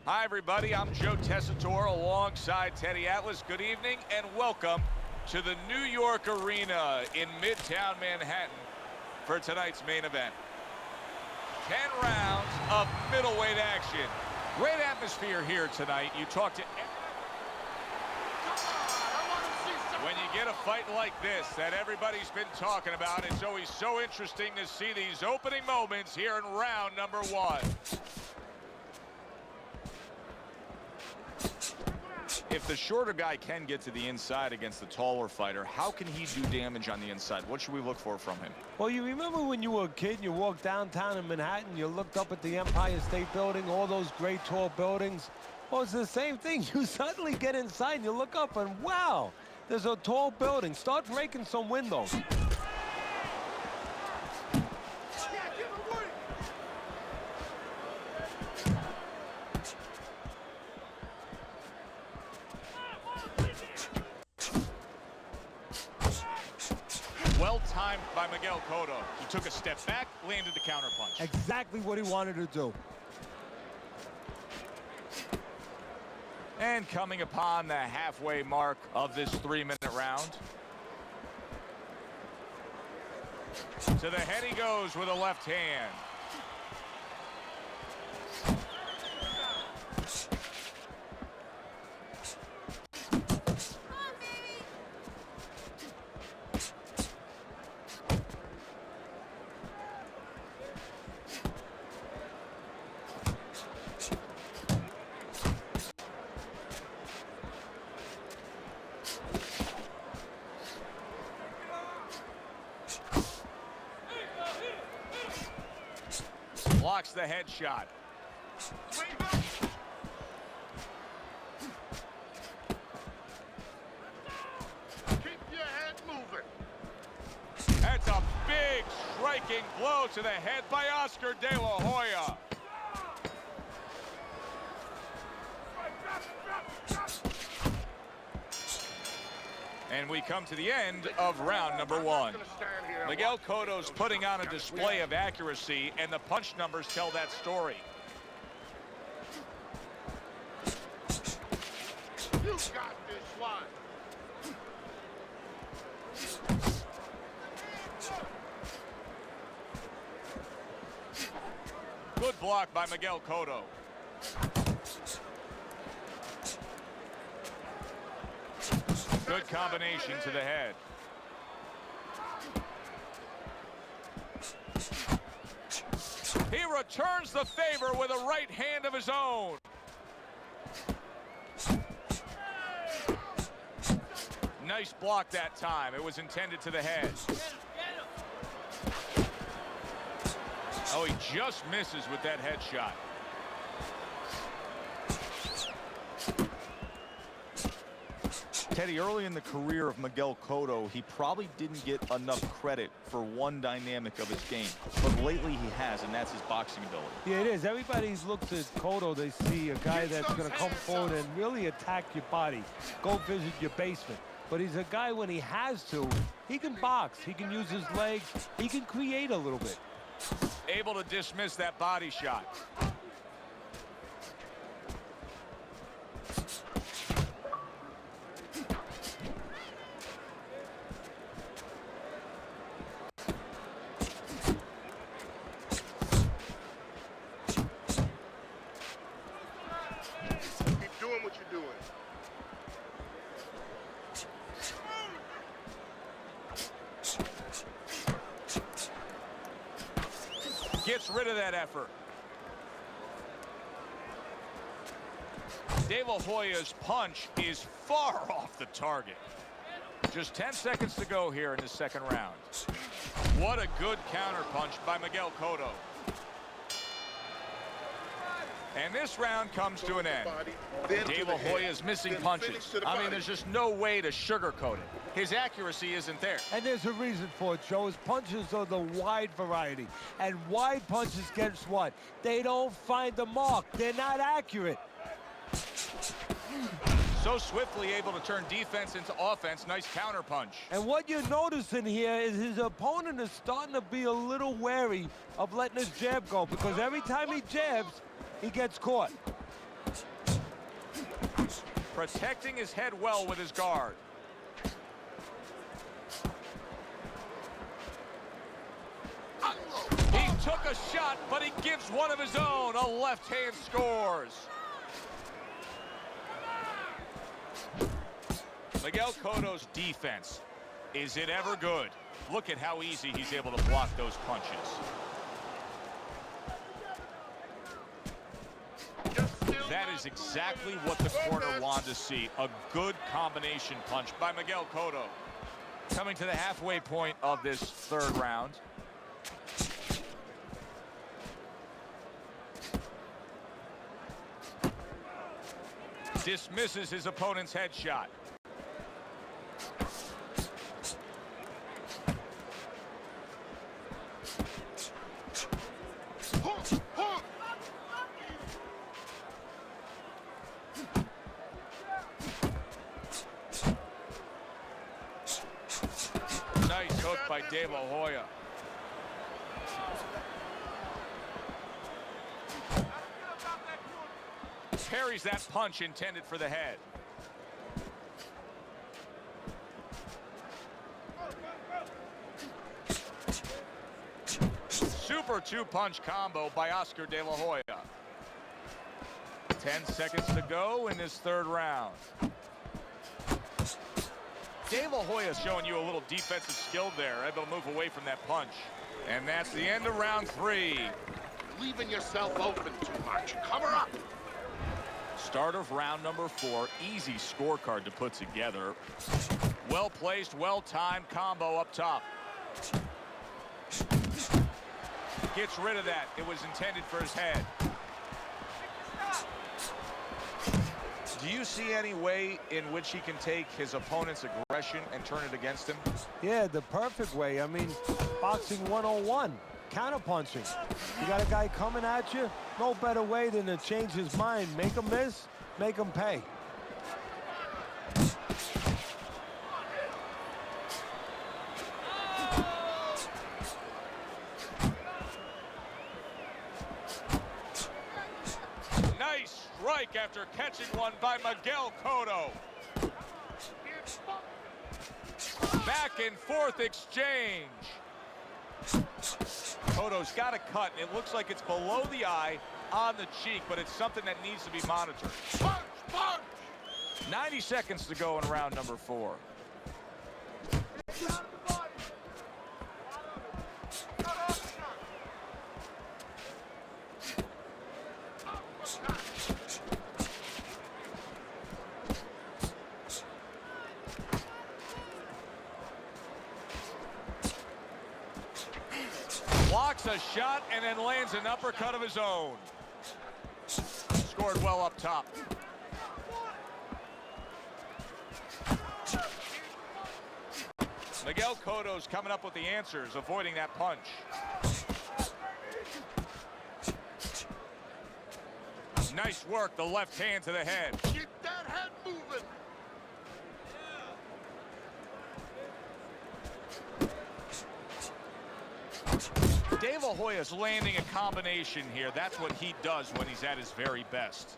Hi, everybody. I'm Joe Tessitore alongside Teddy Atlas. Good evening and welcome to the New York Arena in Midtown Manhattan for tonight's main event. 10 rounds of middleweight action. Great atmosphere here tonight. You talk to... When you get a fight like this that everybody's been talking about, it's always so interesting to see these opening moments here in round number one. If the shorter guy can get to the inside against the taller fighter, how can he do damage on the inside? What should we look for from him? Well, you remember when you were a kid and you walked downtown in Manhattan, you looked up at the Empire State Building, all those great tall buildings? Well, it's the same thing. You suddenly get inside and you look up and wow, there's a tall building. Start breaking some windows. Well timed by Miguel Cotto. He took a step back, landed the counterpunch. Exactly what he wanted to do. And coming upon the halfway mark of this 3-minute round. To the head he goes with a left hand. Blocks the headshot. Keep your head moving. That's a big striking blow to the head by Oscar De La Hoya. And we come to the end of round number one. Miguel Cotto's putting on a display of accuracy, and the punch numbers tell that story. You got this one. Good block by Miguel Cotto. Good combination to the head. He returns the favor with a right hand of his own. Nice block that time. It was intended to the head. Oh, he just misses with that headshot. Teddy, early in the career of Miguel Cotto, he probably didn't get enough credit for one dynamic of his game. But lately he has, and that's his boxing ability. Yeah, it is. Everybody looks at Cotto, they see a guy that's going to come forward and really attack your body, go visit your basement. But he's a guy, when he has to, he can box, he can use his legs, he can create a little bit. Able to dismiss that body shot. Keep doing what you're doing. Gets rid of that effort. De La Hoya's punch is far off the target. Just 10 seconds to go here in the second round. What a good counter punch by Miguel Cotto. And this round comes to an end. De La Hoya's missing punches. I mean, there's just no way to sugarcoat it. His accuracy isn't there. And there's a reason for it, Joe. His punches are the wide variety. And wide punches, guess what? They don't find the mark. They're not accurate. So swiftly able to turn defense into offense. Nice counter punch. And what you're noticing here is his opponent is starting to be a little wary of letting his jab go, because every time he jabs, he gets caught. protecting his head well with his guard. He took a shot, but he gives one of his own. A left hand scores. Miguel Cotto's defense. Is it ever good? Look at how easy he's able to block those punches. That is exactly what the corner wanted to see. A good combination punch by Miguel Cotto. Coming to the halfway point of this third round. Dismisses his opponent's headshot. Nice hook by De La Hoya. Parries that punch intended for the head. Super two-punch combo by Oscar De La Hoya. 10 seconds to go in this third round. De La Hoya showing you a little defensive skill there, able to move away from that punch. And that's the end of round 3. You're leaving yourself open too much. Cover up. Start of round number 4. Easy scorecard to put together. Well placed, well timed combo up top. Gets rid of that. It was intended for his head. Do you see any way in which he can take his opponent's aggression and turn it against him? Yeah, the perfect way. I mean, boxing 101, counterpunching. You got a guy coming at you, no better way than to change his mind. Make him miss, make him pay. Nice strike after catching one by Miguel Cotto. Back and forth exchange. Cotto's got a cut. It looks like it's below the eye on the cheek, but it's something that needs to be monitored. Punch, punch. 90 seconds to go in round number 4. Blocks a shot and then lands an uppercut of his own. Scored well up top. Miguel Cotto's coming up with the answers, avoiding that punch. Nice work, the left hand to the head. Get that head moving. De La Hoya's landing a combination here. That's what he does when he's at his very best.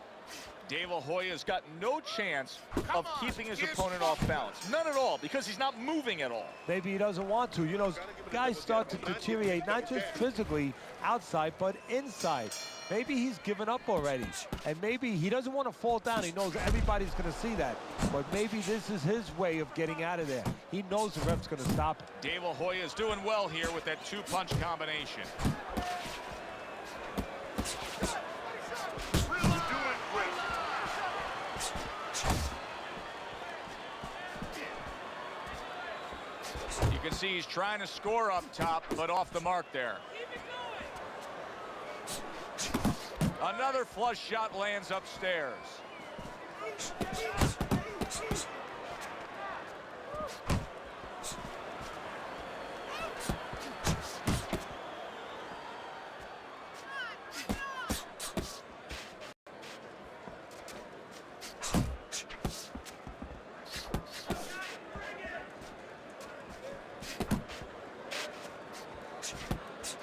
De La Hoya's got no chance of keeping his opponent off balance. None at all, because he's not moving at all. Maybe he doesn't want to. You know, guys start to deteriorate, not just physically outside, but inside. Maybe he's given up already. And maybe he doesn't want to fall down. He knows everybody's going to see that. But maybe this is his way of getting out of there. He knows the ref's going to stop him. De La Hoya's doing well here with that two-punch combination. You can see he's trying to score up top, but off the mark there. Another flush shot lands upstairs.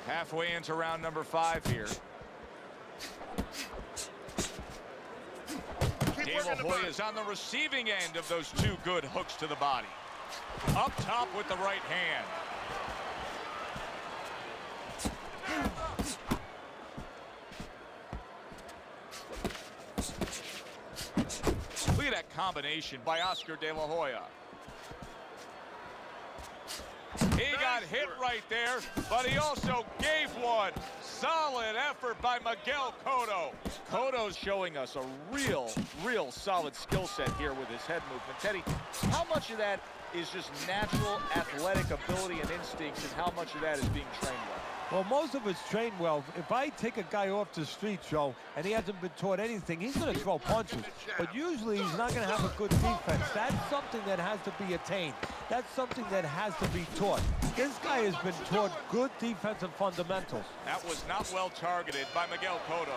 Halfway into round number 5 here. De La Hoya is on the receiving end of those two good hooks to the body. Up top with the right hand. Look at that combination by Oscar De La Hoya. He got hit right there, but he also gave one. Solid effort by Miguel Cotto. Cotto's showing us a real solid skill set here with his head movement. Teddy, how much of that is just natural athletic ability and instincts, and how much of that is being trained well? Well, most of it's trained well. If I take a guy off the street, Joe, and he hasn't been taught anything, he's going to throw punches. But usually he's not going to have a good defense. That's something that has to be attained. That's something that has to be taught. This guy has been taught good defensive fundamentals. That was not well targeted by Miguel Cotto.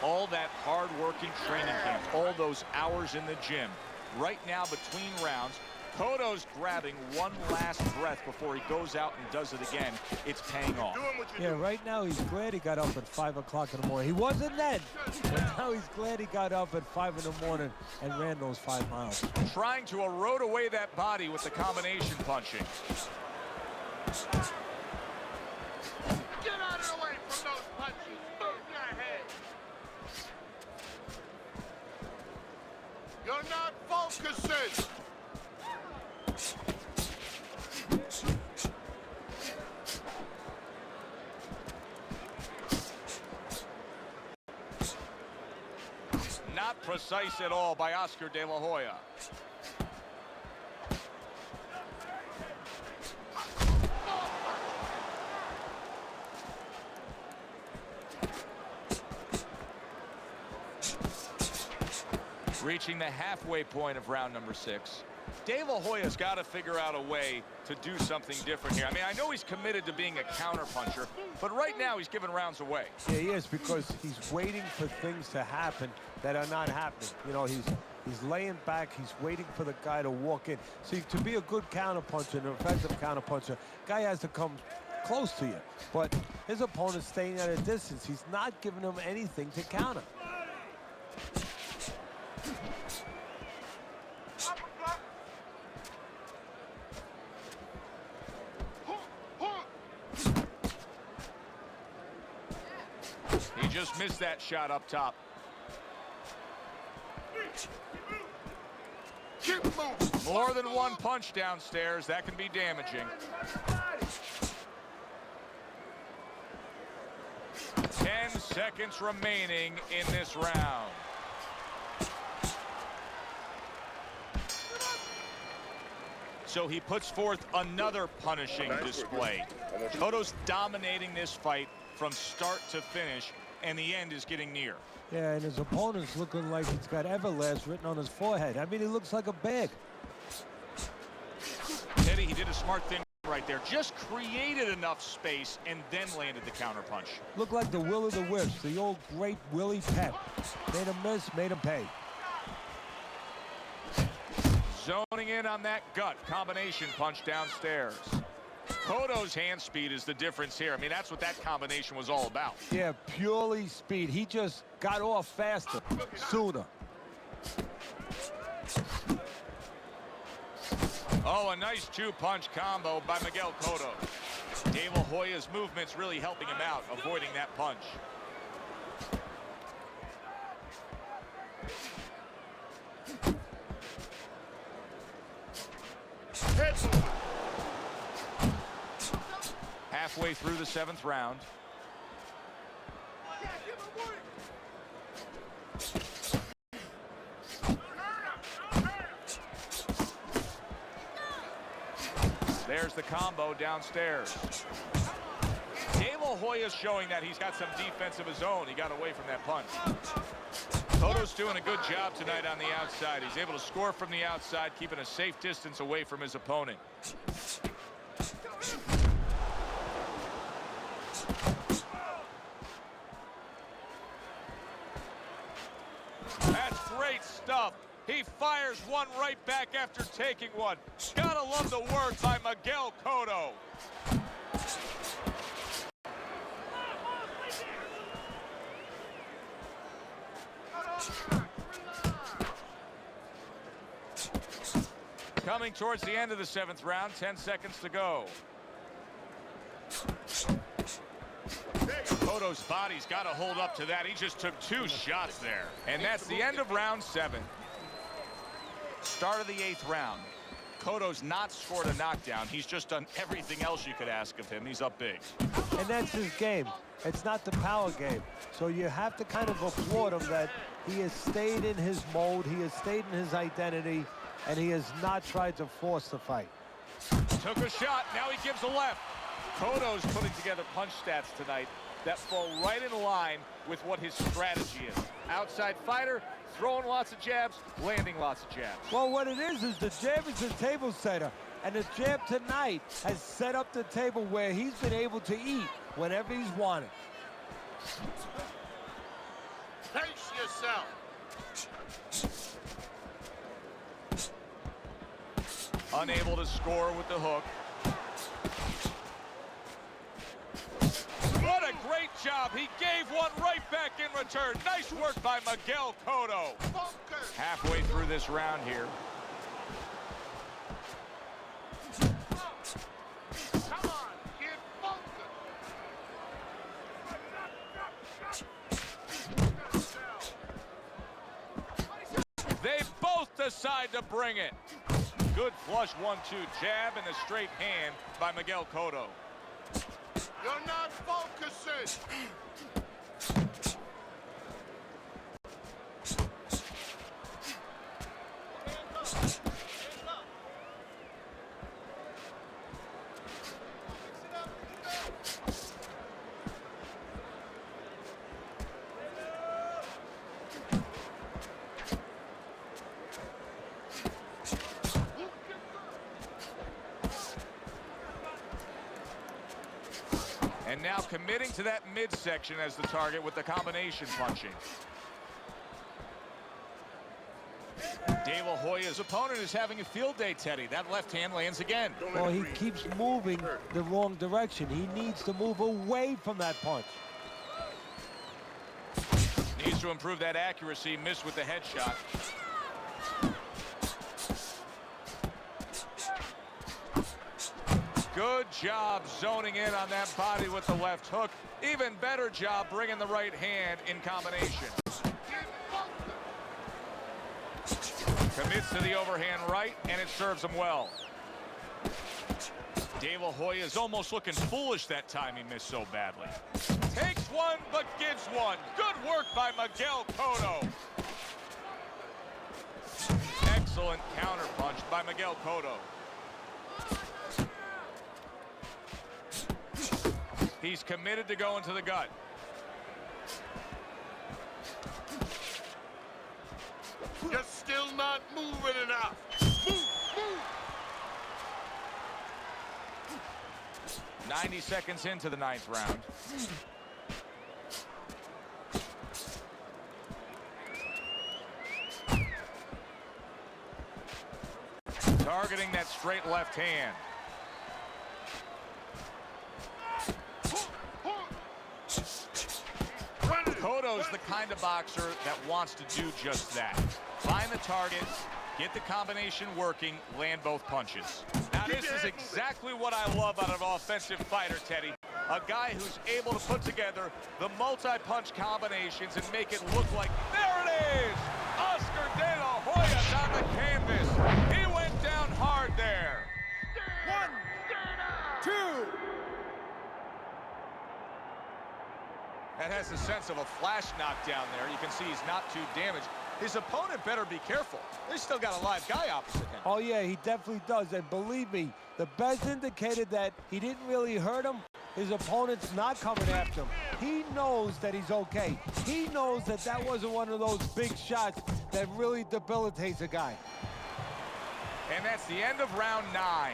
All that hard-working training camp, all those hours in the gym. Right now, between rounds, Cotto's grabbing one last breath before he goes out and does it again. It's paying off. Yeah, right now he's glad he got up at 5 o'clock in the morning. He wasn't then, but now he's glad he got up at 5 in the morning and ran those 5 miles. Trying to erode away that body with the combination punching. Get out of the way from those punches. Move your head. You're not focusing. Not precise at all by Oscar De La Hoya. Reaching the halfway point of round number 6. De La Hoya's got to figure out a way to do something different here. I mean, I know he's committed to being a counterpuncher, but right now he's giving rounds away. Yeah, he is, because he's waiting for things to happen that are not happening. You know, he's laying back, he's waiting for the guy to walk in. See, to be a good counterpuncher, an effective counterpuncher, guy has to come close to you. But his opponent's staying at a distance. He's not giving him anything to counter. He just missed that shot up top. Keep moving. More than one punch downstairs. That can be damaging. 10 seconds remaining in this round. So he puts forth another punishing display. Cotto's dominating this fight from start to finish, and the end is getting near. Yeah, and his opponent's looking like he's got Everlast written on his forehead. I mean, he looks like a bag. Teddy, he did a smart thing right there. Just created enough space and then landed the counterpunch. Looked like the Will of the Wisps, the old great Willie Pep. Made him miss, made him pay. Zoning in on that gut combination punch downstairs. Cotto's hand speed is the difference here. I mean, that's what that combination was all about. Yeah, purely speed. He just got off faster, sooner. Oh, a nice two-punch combo by Miguel Cotto. De La Hoya's movement's really helping him out, avoiding that punch. Halfway through the 7th round. There's the combo downstairs. De La Hoya's showing that he's got some defense of his own. He got away from that punch. Cotto's doing a good job tonight on the outside. He's able to score from the outside, keeping a safe distance away from his opponent. That's great stuff. He fires one right back after taking one. Gotta love the work by Miguel Cotto. Coming towards the end of the 7th round, 10 seconds to go. Cotto's body's got to hold up to that. He just took 2 shots there. And that's the end of round 7. Start of the 8th round. Cotto's not scored a knockdown. He's just done everything else you could ask of him. He's up big. And that's his game. It's not the power game. So you have to kind of applaud him that he has stayed in his mode, he has stayed in his identity, and he has not tried to force the fight. Took a shot, now he gives a left. Cotto's putting together punch stats tonight that fall right in line with what his strategy is. Outside fighter, throwing lots of jabs, landing lots of jabs. Well, what it is the jab is a table setter. And the jab tonight has set up the table where he's been able to eat whenever he's wanted. Pace yourself. Unable to score with the hook. What a great job. He gave one right back in return. Nice work by Miguel Cotto. Focus. Halfway through this round here. Come on, get focused. They both decide to bring it. Good flush 1-2 jab and a straight hand by Miguel Cotto. You're not focusing. And now committing to that midsection as the target with the combination punching. De La Hoya's opponent is having a field day, Teddy. That left hand lands again. Well, he keeps moving the wrong direction. He needs to move away from that punch. Needs to improve that accuracy. Missed with the headshot. Good job zoning in on that body with the left hook. Even better job bringing the right hand in combination. Commits to the overhand right, and it serves him well. De La Hoya is almost looking foolish that time he missed so badly. Takes one, but gives one. Good work by Miguel Cotto. Excellent counterpunch by Miguel Cotto. He's committed to going to the gut. You're still not moving enough. Move, move. 90 seconds into the 9th round. Targeting that straight left hand. Cotto's the kind of boxer that wants to do just that. Find the target, get the combination working, land both punches. Now this is exactly what I love out of an offensive fighter, Teddy. A guy who's able to put together the multi-punch combinations and make it look like, there it is! Oscar De La Hoya's on the canvas. He went down hard there. 1, 2. That has the sense of a flash knockdown there. You can see he's not too damaged. His opponent better be careful. They still got a live guy opposite him. Oh, yeah, he definitely does. And believe me, the best indicator that he didn't really hurt him, his opponent's not coming after him. He knows that he's okay. He knows that that wasn't one of those big shots that really debilitates a guy. And that's the end of round 9.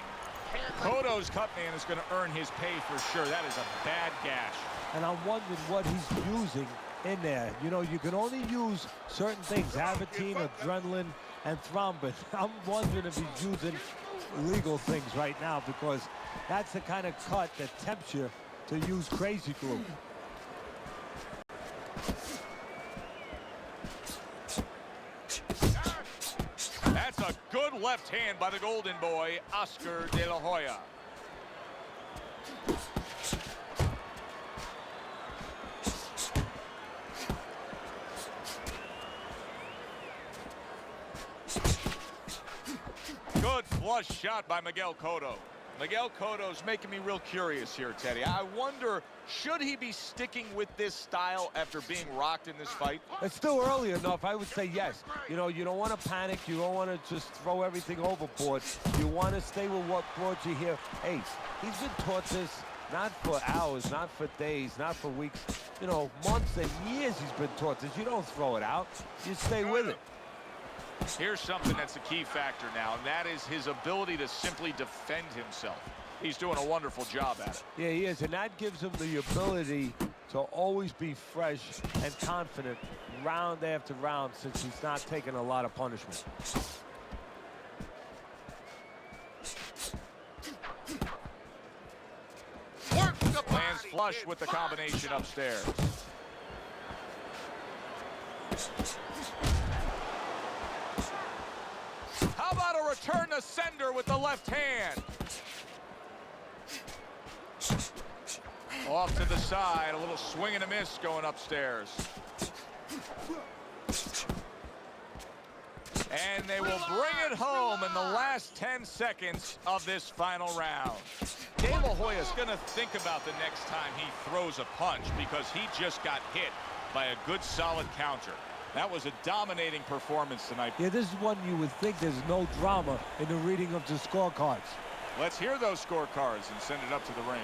Cotto's cut man is going to earn his pay for sure. That is a bad gash. And I'm wondering what he's using in there. You know, you can only use certain things, Avitine, adrenaline, and thrombin. I'm wondering if he's using illegal things right now, because that's the kind of cut that tempts you to use crazy glue. That's a a good left hand by the Golden Boy, Oscar De La Hoya. Good flush shot by Miguel Cotto. Miguel Cotto's making me real curious here, Teddy. I wonder, should he be sticking with this style after being rocked in this fight? It's still early enough. I would say yes. You know, you don't want to panic. You don't want to just throw everything overboard. You want to stay with what brought you here. Hey, he's been taught this not for hours, not for days, not for weeks. You know, months and years he's been taught this. You don't throw it out. You stay with it. Here's something that's a key factor now, and that is his ability to simply defend himself. He's doing a wonderful job at it. Yeah, he is, and that gives him the ability to always be fresh and confident round after round since he's not taking a lot of punishment. Lands flush with the combination upstairs. How about a return to sender with the left hand? Off to the side, a little swing and a miss going upstairs. And they will bring it home in the last 10 seconds of this final round. De La Hoya's going to think about the next time he throws a punch because he just got hit by a good solid counter. That was a dominating performance tonight. Yeah, this is one you would think there's no drama in the reading of the scorecards. Let's hear those scorecards and send it up to the ring.